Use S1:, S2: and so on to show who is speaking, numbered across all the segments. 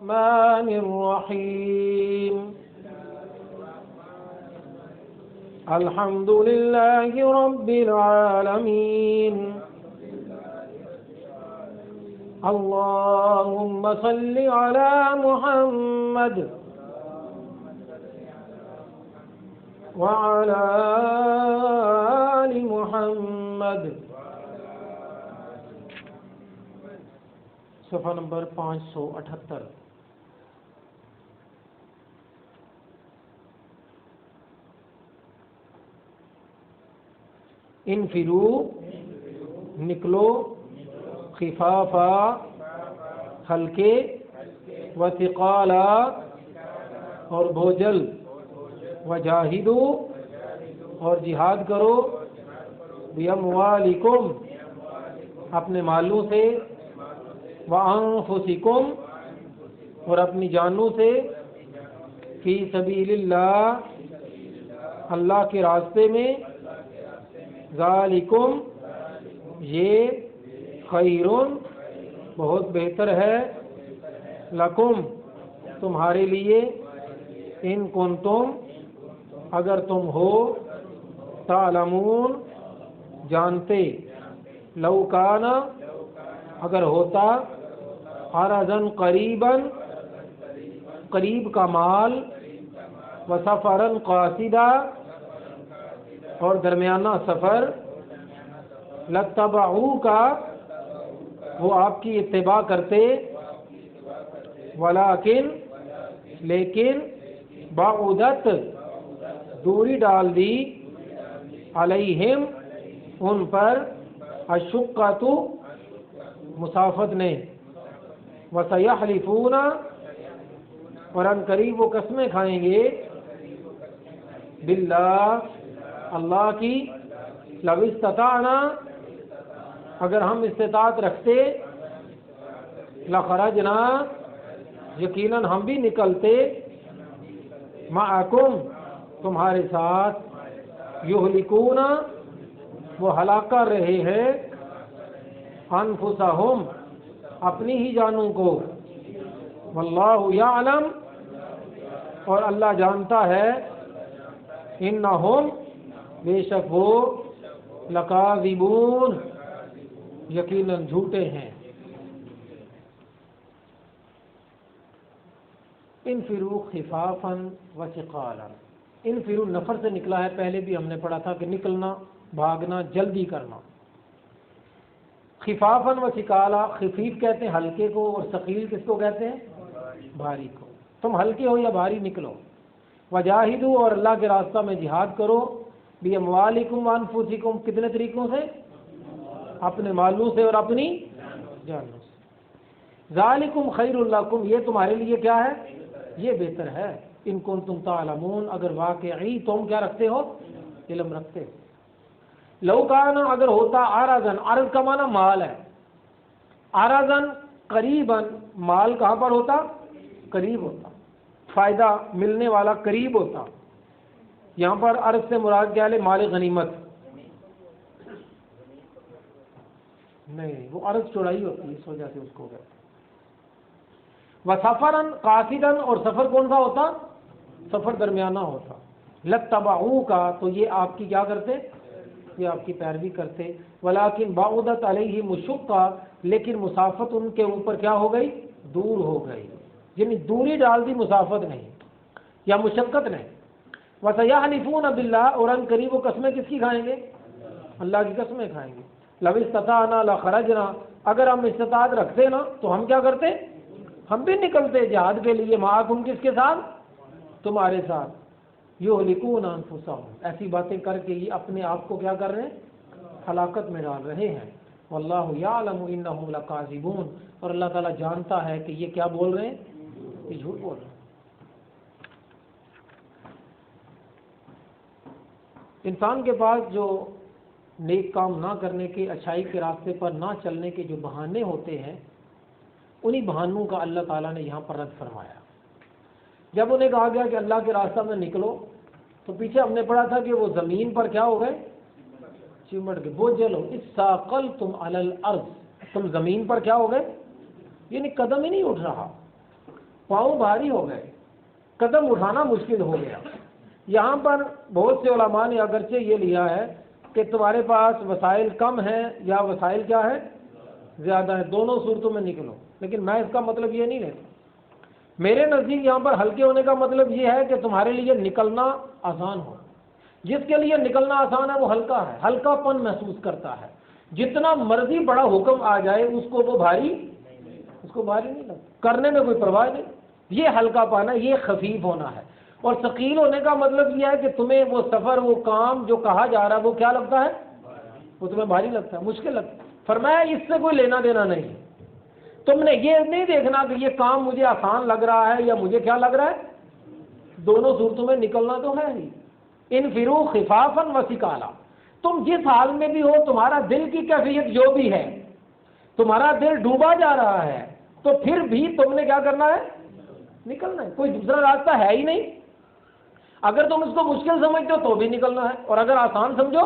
S1: الرحمن الرحيم الحمد لله رب العالمين اللهم صل على محمد وعلى آل محمد. صفحہ نمبر 578. انفرو نکلو، خفافا ہلکے، وثقالا اور بوجھل، وجاہدو اور جہاد کرو، باموالکم اپنے مالوں سے، وانفسکم اور اپنی جانوں سے، فی سبیل اللہ اللہ کے راستے میں، ذالکم یہ، خیرون بہت بہتر ہے، لکم تمہارے لیے، ان کنتم اگر تم ہو، تعلمون جانتے، لو کان اگر ہوتا، عرضاً قریباً قریب کا مال، وسفراً قاصدا اور درمیانہ سفر، لاتبعوک وہ آپ کی اتباع کرتے، ولیکن لیکن بعدت دوری ڈال دی، علیہم ان پر، الشقۃ مسافت نے، وسیحلفون اور ان قریب وہ قسمیں کھائیں گے، باللہ اللہ کی، لو استطعنا اگر ہم استطاعت رکھتے، لخرجنا یقیناً ہم بھی نکلتے، معکم تمہارے ساتھ، یہلکون وہ ہلاک کر رہے ہیں، انفسہم اپنی ہی جانوں کو، واللہ یعلم اور اللہ جانتا ہے، انہم بے شک وہ، لکاذبون یقیناً جھوٹے ہیں. انفروا خفافا وثقالا. انفروا نفر سے نکلا ہے، پہلے بھی ہم نے پڑھا تھا کہ نکلنا، بھاگنا، جلدی کرنا. خفافا وثقالا، خفیف کہتے ہیں ہلکے کو، اور ثقیل کس کو کہتے ہیں؟ بھاری کو. تم ہلکے ہو یا بھاری نکلو. وجاہدوا اور اللہ کے راستہ میں جہاد کرو، باموالکم وانفسکم کتنے طریقوں سے؟ اپنے مالوں سے اور اپنی جانوں سے. ذالکم خیر لکم یہ تمہارے لیے کیا ہے؟ یہ بہتر ہے، ان کنتم تعلمون اگر واقعی تم کیا رکھتے ہو؟ علم رکھتے ہو. لو کان اگر ہوتا، عرضاً عرض کا معنی مال ہے، عرضاً قریباً مال کہاں پر ہوتا؟ قریب ہوتا، فائدہ ملنے والا قریب ہوتا. یہاں پر عرض سے مراد کیا ہے؟ مال غنیمت نہیں، وہ عرض چوڑائی ہوتی ہے، اس وجہ سے اس کو کہتے ہیں. وسفراً قاصداً اور سفر کون سا ہوتا؟ سفر درمیانہ ہوتا. لاتبعوک تو یہ آپ کی کیا کرتے؟ یہ آپ کی پیروی کرتے. ولیکن بعدت علیہم الشقۃ لیکن مسافت ان کے اوپر کیا ہو گئی؟ دور ہو گئی، یعنی دوری ڈال دی، مسافت نہیں یا مشقت نہیں. وسیحلفون باللہ اور ان قریب وہ قسمیں کس کی کھائیں گے؟ اللہ کی قسمیں کھائیں گے. لو استطعنا لخرجنا اگر ہم استطاعت رکھتے نا تو ہم کیا کرتے؟ ہم بھی نکلتے جہاد کے لیے، معکم کس کے ساتھ؟ تمہارے ساتھ. یہلکون انفسہم ایسی باتیں کر کے یہ اپنے آپ کو کیا کر رہے ہیں؟ ہلاکت میں ڈال رہے ہیں. واللہ یعلم انہم لکاذبون اور اللہ تعالیٰ جانتا ہے کہ یہ کیا بول رہے ہیں؟ یہ جھوٹ بول رہے ہیں. انسان کے پاس جو نیک کام نہ کرنے کے، اچھائی کے راستے پر نہ چلنے کے جو بہانے ہوتے ہیں، انہی بہانوں کا اللہ تعالیٰ نے یہاں پر رد فرمایا. جب انہیں کہا گیا کہ اللہ کے راستہ میں نکلو تو پیچھے ہم نے پڑھا تھا کہ وہ زمین پر کیا ہو گئے؟ چمٹ گئے، بوجھل ہو. اثاقلتم علی الارض تم زمین پر کیا ہو گئے؟ یعنی قدم ہی نہیں اٹھ رہا. پاؤں بھاری ہو گئے، قدم اٹھانا مشکل ہو گیا۔ یہاں پر بہت سے علماء نے اگرچہ یہ لیا ہے کہ تمہارے پاس وسائل کم ہیں یا وسائل کیا ہے زیادہ ہے، دونوں صورتوں میں نکلو، لیکن میں اس کا مطلب یہ نہیں لیتا۔ میرے نزدیک یہاں پر ہلکے ہونے کا مطلب یہ ہے کہ تمہارے لیے نکلنا آسان ہو۔ جس کے لیے نکلنا آسان ہے وہ ہلکا ہے، ہلکا پن محسوس کرتا ہے۔ جتنا مرضی بڑا حکم آ جائے اس کو بھاری نہیں لگتا، کرنے میں کوئی پرواہ نہیں۔ یہ ہلکا پانا، یہ خفیف ہونا ہے۔ اور ثقیل ہونے کا مطلب یہ ہے کہ تمہیں وہ سفر، وہ کام جو کہا جا رہا ہے وہ کیا لگتا ہے، وہ تمہیں بھاری لگتا ہے، مشکل لگتا ہے۔ فرمایا اس سے کوئی لینا دینا نہیں، تم نے یہ نہیں دیکھنا کہ یہ کام مجھے آسان لگ رہا ہے یا مجھے کیا لگ رہا ہے، دونوں صورتوں میں نکلنا تو ہے ہی۔ انفروا خفافا وثقالا، تم جس حال میں بھی ہو، تمہارا دل کی کیفیت جو بھی ہے، تمہارا دل ڈوبا جا رہا ہے تو پھر بھی تم نے کیا کرنا ہے، نکلنا ہے، کوئی دوسرا راستہ ہے ہی نہیں۔ اگر تم اس کو مشکل سمجھتے ہو تو بھی نکلنا ہے، اور اگر آسان سمجھو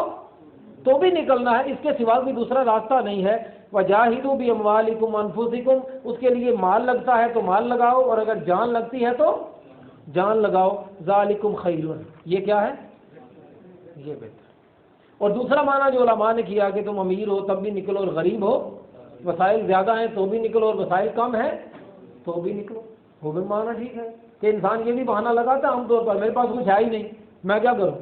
S1: تو بھی نکلنا ہے، اس کے سوا بھی دوسرا راستہ نہیں ہے۔ وجاہدوا باموالکم وانفسکم، اس کے لیے مال لگتا ہے تو مال لگاؤ، اور اگر جان لگتی ہے تو جان لگاؤ۔ ذالکم خیر، یہ کیا ہے، یہ بہتر۔ اور دوسرا معنی جو علماء نے کیا کہ تم امیر ہو تب بھی نکلو اور غریب ہو، وسائل زیادہ ہیں تو بھی نکلو اور وسائل کم ہیں تو بھی نکلو، وہ بھی معنی ٹھیک ہے کہ انسان یہ بھی بہانہ لگاتا ہے عام طور پر، میرے پاس کچھ ہے ہی نہیں، میں کیا کروں۔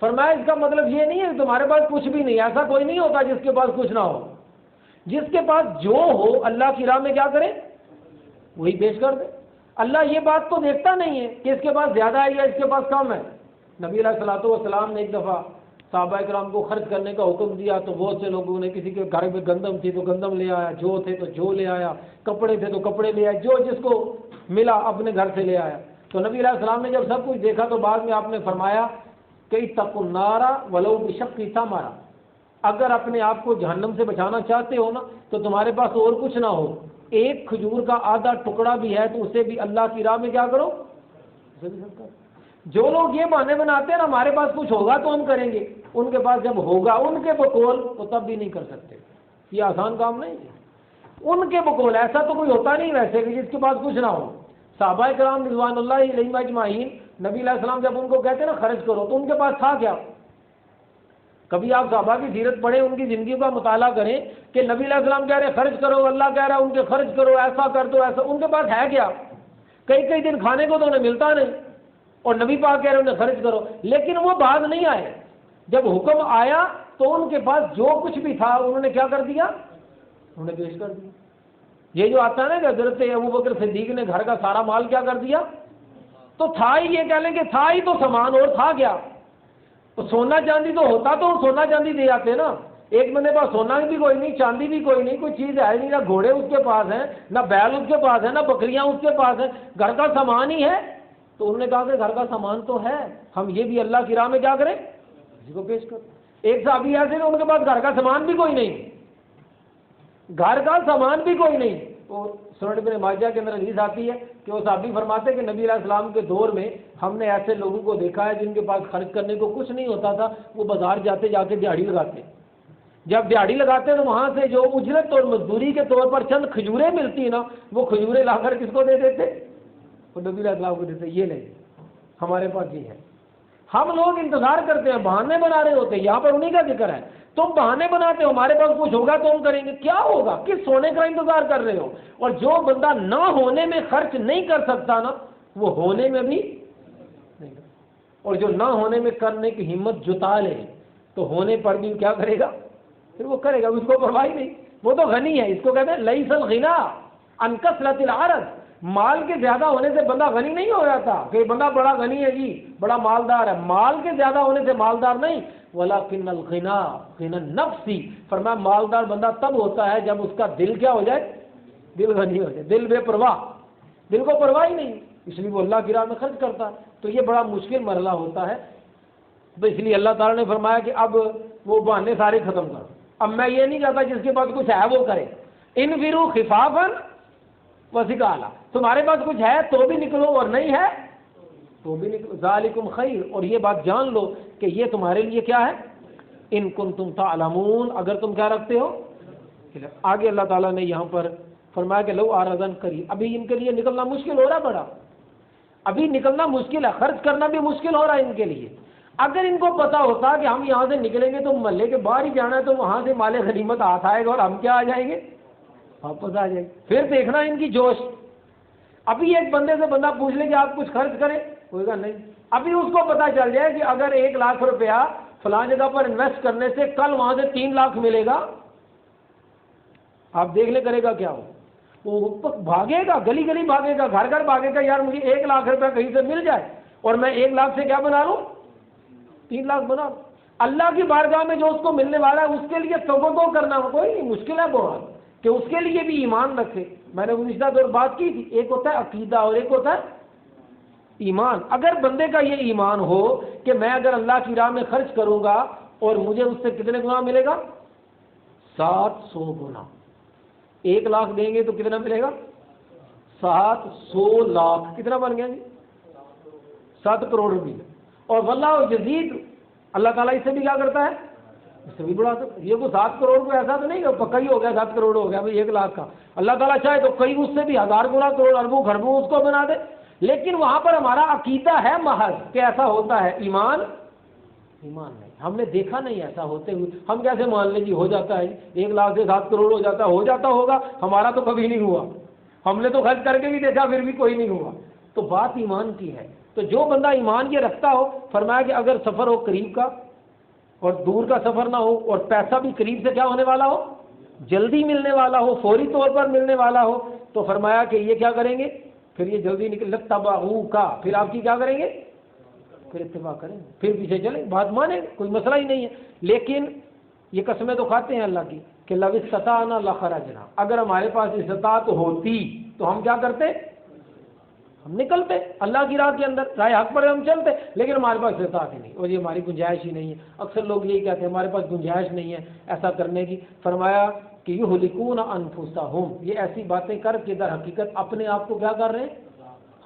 S1: فرمایا اس کا مطلب یہ نہیں ہے کہ تمہارے پاس کچھ بھی نہیں، ایسا کوئی نہیں ہوتا جس کے پاس کچھ نہ ہو۔ جس کے پاس جو ہو اللہ کی راہ میں کیا کرے، وہی پیش کر دے۔ اللہ یہ بات تو دیکھتا نہیں ہے کہ اس کے پاس زیادہ ہے یا اس کے پاس کم ہے۔ نبی علیہ الصلوۃ والسلام نے ایک دفعہ صحابہ کرام کو خرچ کرنے کا حکم دیا تو بہت سے لوگوں نے، کسی کے گھر میں گندم تھی تو گندم لے آیا، جو تھے تو جو لے آیا، کپڑے تھے تو کپڑے لے آیا، جو جس کو ملا اپنے گھر سے لے آیا۔ تو نبی علیہ السلام نے جب سب کچھ دیکھا تو بعد میں آپ نے فرمایا کہ اتقوا النار ولو بشق تمرہ، اگر اپنے آپ کو جہنم سے بچانا چاہتے ہو نا تو تمہارے پاس اور کچھ نہ ہو، ایک کھجور کا آدھا ٹکڑا بھی ہے تو اسے بھی اللہ کی راہ میں کیا کرو، اسے بھی صدقہ۔ جو لوگ یہ بہانے بناتے ہیں نا ہمارے پاس کچھ ہوگا تو ہم کریں گے، ان کے پاس جب ہوگا ان کے بقول تو تب بھی نہیں کر سکتے، یہ آسان کام نہیں ہے۔ ان کے بقول ایسا تو کوئی ہوتا نہیں ویسے کہ جس کے پاس کچھ نہ ہو۔ صحابہ کرام رضوان اللہ علیہم اجمعین، نبی علیہ السلام جب ان کو کہتے ہیں نا خرچ کرو تو ان کے پاس تھا کیا؟ کبھی آپ صحابہ کی سیرت پڑھیں، ان کی زندگی کا مطالعہ کریں کہ نبی علیہ السلام کہہ رہے خرچ کرو، اللہ کہہ رہا ہے ان کے خرچ کرو، ایسا کر دو ایسا، ان کے پاس ہے کیا؟ کئی دن کھانے کو تو انہیں ملتا نہیں، اور نبی پاک کہہ رہے انہیں خرچ کرو، لیکن وہ باز نہیں آئے۔ جب حکم آیا تو ان کے پاس جو کچھ بھی تھا انہوں نے کیا کر دیا، انہوں نے پیش کر دیا۔ یہ جو آتا ہے نا کہ حضرت ابوبکر صدیق نے گھر کا سارا مال کیا کر دیا، تو تھا ہی، یہ کہہ لیں کہ تھا ہی تو سامان، اور تھا کیا؟ تو سونا چاندی تو ہوتا تو سونا چاندی دے آتے نا۔ ایک بندے پاس سونا بھی کوئی نہیں، چاندی بھی کوئی نہیں، کوئی چیز ہے نہیں، نہ گھوڑے اس کے پاس ہیں، نہ بیل اس کے پاس ہے، نہ بکریاں اس کے پاس ہیں، گھر کا سامان ہی ہے۔ تو انہوں نے کہا کہ گھر کا سامان تو ہے، ہم یہ بھی اللہ کی راہ میں کیا کریں، کسی کو پیش کر۔ ایک صحابی ایسے کہ ان کے پاس گھر کا سامان بھی کوئی نہیں، گھر کا سامان بھی کوئی نہیں۔ تو سنن ابن ماجہ کے اندر حدیث آتی ہے کہ وہ صحابی فرماتے کہ نبی علیہ السلام کے دور میں ہم نے ایسے لوگوں کو دیکھا ہے جن کے پاس خرچ کرنے کو کچھ نہیں ہوتا تھا، وہ بازار جاتے جا کے دیہڑی لگاتے، جب دیہڑی لگاتے تو وہاں سے جو اجرت اور مزدوری کے طور پر چند کھجوریں ملتی نا، وہ کھجوریں لا کر کس کو دے دیتے، وہ نبی علیہ السلام کو دیتے، یہ لیں ہمارے پاس یہ ہے۔ ہم لوگ انتظار کرتے ہیں، بہانے بنا رہے ہوتے ہیں، یہاں پر انہیں کا ذکر ہے، تم بہانے بناتے ہو ہمارے پاس کچھ ہوگا تو ہم کریں گے، کیا ہوگا، کس ہونے کا انتظار کر رہے ہو؟ اور جو بندہ نہ ہونے میں خرچ نہیں کر سکتا نا، وہ ہونے میں بھی نہیں کر، اور جو نہ ہونے میں کرنے کی ہمت جتا لے تو ہونے پر بھی کیا کرے گا، پھر وہ کرے گا، اس کو پرواہ نہیں، وہ تو غنی ہے۔ اس کو کہتے ہیں لیس الغنا عن کثرۃ العرض، مال کے زیادہ ہونے سے بندہ غنی نہیں ہو جاتا کہ بندہ بڑا غنی ہے جی، بڑا مالدار ہے، مال کے زیادہ ہونے سے مالدار نہیں، ولکن الغنا غنى النفس، فرمایا مالدار بندہ تب ہوتا ہے جب اس کا دل کیا ہو جائے، دل غنی ہو جائے، دل بے پرواہ، دل کو پرواہ ہی نہیں، اس لیے وہ اللہ کی راہ میں خرچ کرتا ہے۔ تو یہ بڑا مشکل مرحلہ ہوتا ہے، تو اس لیے اللہ تعالیٰ نے فرمایا کہ اب وہ بہانے سارے ختم کر، اب میں یہ نہیں کہتا جس کے پاس کچھ ہے وہ کرے، انفروا خفافا وثقالا، تمہارے پاس کچھ ہے تو بھی نکلو اور نہیں ہے تو بھی نکلو، ذالکم خیر، اور یہ بات جان لو کہ یہ تمہارے لیے کیا ہے، ان کنتم تعلمون، اگر تم کیا رکھتے ہو۔ آگے اللہ تعالیٰ نے یہاں پر فرمایا کہ لو آرزن قریب، ابھی ان کے لیے نکلنا مشکل ہو رہا ہے، بڑا ابھی نکلنا مشکل ہے، خرچ کرنا بھی مشکل ہو رہا ہے ان کے لیے۔ اگر ان کو پتا ہوتا کہ ہم یہاں سے نکلیں گے تو محلے کے باہر ہی جانا ہے، تو وہاں سے مال غنیمت ہاتھ آئے گا اور ہم کیا آ جائیں گے، واپس آ جائیں گے۔ پھر دیکھنا ان کی جوش۔ ابھی ایک بندے سے بندہ پوچھ لے کہ آپ کچھ خرچ کریں، کوئی گا نہیں۔ ابھی اس کو پتا چل جائے کہ اگر 1 لاکھ روپیہ فلاں جگہ پر انویسٹ کرنے سے کل وہاں سے 3 لاکھ ملے گا، آپ دیکھ لے کرے گا کیا ہو، وہ بھاگے گا، گلی گلی بھاگے گا، گھر گھر بھاگے گا، یار مجھے 1 لاکھ روپیہ کہیں سے مل جائے اور میں 1 لاکھ سے کیا بنا لوں، 3 لاکھ بنا لوں۔ اللہ کی بارگاہ میں جو اس کو ملنے والا ہے اس کے لیے توقع کرنا کوئی نہیں مشکل ہے بہت، کہ اس کے لیے بھی ایمان رکھے۔ میں نے گزشتہ دور بات کی تھی، ایک ہوتا ہے عقیدہ اور ایک ہوتا ہے ایمان۔ اگر بندے کا یہ ایمان ہو کہ میں اگر اللہ کی راہ میں خرچ کروں گا اور مجھے اس سے کتنے گنا ملے گا، 700 گنا۔ 1 لاکھ دیں گے تو کتنا ملے گا، 700 لاکھ، کتنا بن گیا جی، 7 کروڑ روپئے۔ اور واللہ یزید، اللہ تعالیٰ اس سے بھی کیا کرتا ہے، اس سے بھی بڑھا سکتا ہے۔ یہ کوئی 7 کروڑ کو ایسا تو نہیں کہ پکا ہی ہو گیا 7 کروڑ ہو گیا بھائی 1 لاکھ کا، اللہ تعالیٰ چاہے تو کئی اس سے بھی 1000 گنا، کروڑ، اربوں خربوں اس کو بنا دے۔ لیکن وہاں پر ہمارا عقیدہ ہے محض کہ ایسا ہوتا ہے، ایمان نہیں، ہم نے دیکھا نہیں ایسا ہوتے ہوئے، ہم کیسے مان لیں جی ہو جاتا ہے، 1 لاکھ سے 7 کروڑ ہو جاتا ہوگا، ہمارا تو کبھی نہیں ہوا، ہم نے تو خرچ کر کے بھی دیکھا پھر بھی کوئی نہیں ہوا۔ تو بات ایمان کی ہے۔ تو جو بندہ ایمان یہ رکھتا ہو، فرمایا کہ اگر سفر ہو قریب کا اور دور کا سفر نہ ہو اور پیسہ بھی قریب سے کیا ہونے والا ہو، جلدی ملنے والا ہو، فوری طور پر ملنے والا ہو، تو فرمایا کہ یہ کیا کریں گے، پھر یہ جلدی نکل لتبعوا کا، پھر آپ کی کیا کریں گے، پھر اتباع کریں گے، پھر پیچھے چلیں، بات مانیں، کوئی مسئلہ ہی نہیں ہے۔ لیکن یہ قسمیں تو کھاتے ہیں اللہ کی کہ لو استطعنا لخرجنا، اگر ہمارے پاس استطاعت ہوتی تو ہم کیا کرتے، ہم نکلتے اللہ کی راہ کے اندر، راہ حق پر ہم چلتے، لیکن ہمارے پاس استطاعت ہی نہیں اور یہ ہماری گنجائش ہی نہیں ہے۔ اکثر لوگ یہی کہتے ہیں ہمارے پاس گنجائش نہیں ہے ایسا کرنے کی۔ فرمایا کہ یہلکون انفسہم، یہ ایسی باتیں کر کے در حقیقت اپنے آپ کو کیا کر رہے ہیں،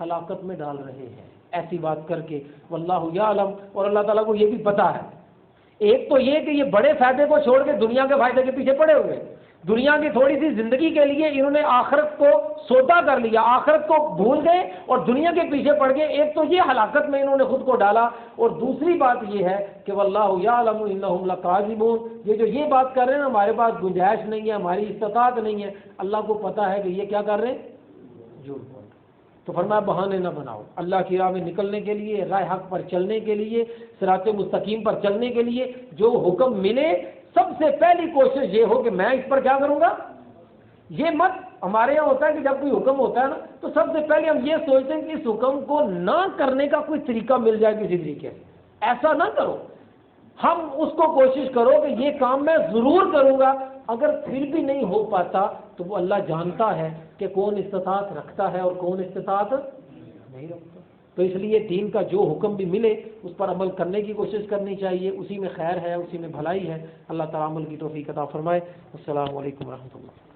S1: ہلاکت میں ڈال رہے ہیں، ایسی بات کر کے۔ واللہ یعلم، اور اللہ تعالیٰ کو یہ بھی پتا ہے۔ ایک تو یہ کہ یہ بڑے فائدے کو چھوڑ کے دنیا کے فائدے کے پیچھے پڑے ہوئے، دنیا کی تھوڑی سی زندگی کے لیے انہوں نے آخرت کو سودا کر لیا، آخرت کو بھول گئے اور دنیا کے پیچھے پڑ گئے۔ ایک تو یہ ہلاکت میں انہوں نے خود کو ڈالا، اور دوسری بات یہ ہے کہ واللہ یعلم انہم لکاذبون، یہ جو یہ بات کر رہے ہیں ہمارے پاس گنجائش نہیں ہے، ہماری استطاعت نہیں ہے، اللہ کو پتا ہے کہ یہ کیا کر رہے ہیں، جھوٹ بول رہے ہیں۔ تو فرمایا بہانے نہ بناؤ، اللہ کی راہ میں نکلنے کے لیے، راہ حق پر چلنے کے لیے، صراط مستقیم پر چلنے کے لیے جو حکم ملے، سب سے پہلی کوشش یہ ہو کہ میں اس پر کیا کروں گا۔ یہ مت ہمارے یہاں ہوتا ہے کہ جب کوئی حکم ہوتا ہے نا تو سب سے پہلے ہم یہ سوچتے ہیں کہ اس حکم کو نہ کرنے کا کوئی طریقہ مل جائے کسی طریقے سے، ایسا نہ کرو۔ ہم اس کو کوشش کرو کہ یہ کام میں ضرور کروں گا، اگر پھر بھی نہیں ہو پاتا تو وہ اللہ جانتا ہے کہ کون استطاعت رکھتا ہے اور کون استطاعت نہیں رکھتا۔ تو اس لیے دین کا جو حکم بھی ملے اس پر عمل کرنے کی کوشش کرنی چاہیے، اسی میں خیر ہے، اسی میں بھلائی ہے۔ اللہ تعالیٰ عمل کی توفیق عطا فرمائے۔ السلام علیکم ورحمۃ اللہ۔